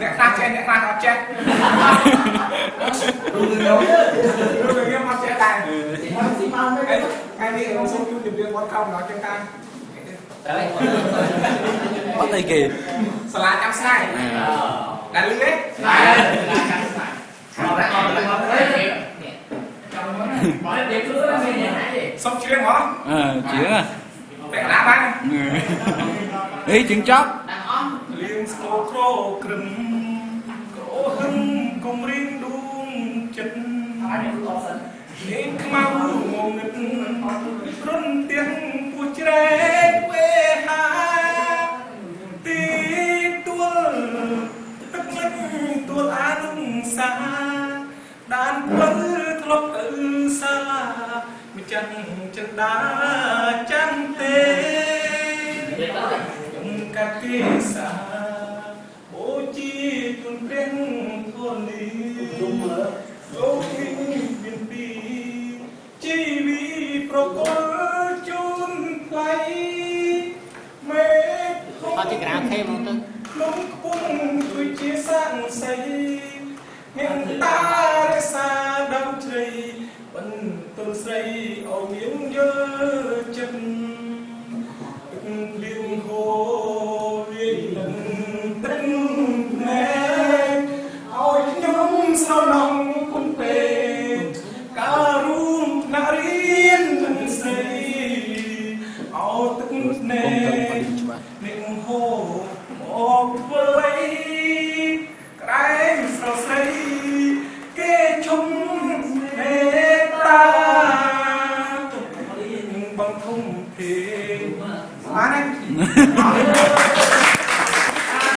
អ្នកខ្លះចេះអ្នកខ្លះអត់ចេះរឿងនេះមកចេះដែរស៊ីមកមិនថ្ងៃនេះខ្ញុំសូមជម្រាបវត្តខំដល់ចឹងតាbắt tay kì សាលាចាំស្ងាយដែលលឺទេសុំជ្រៀងហ៎chuyện à តែកណ្ដាលបាន ý chuyện chót លៀងស្គរក្រក្រឹមក្រហឹមកុំរៀងដួងចិត្តនេះខ្មៅងងឹតរុនទាំងពួច្រែកវេហាទីទួលទឹកមិនទួលអានុសាដានពិលធ្លាប់ទៅសាលាមិនចឹងចិនដាចាំងទេខ្ញុំកាត់គេសាអូជីជន់ព្រៀងធននេះអូមីមានពីជីវីប្រកល់ជូនថ្លៃមេអត់ទីក្រាមthêm không tư lúc cung tôi chia sang say hiện ta đã xa đau chây vẫn tôi say ở miếng nhớ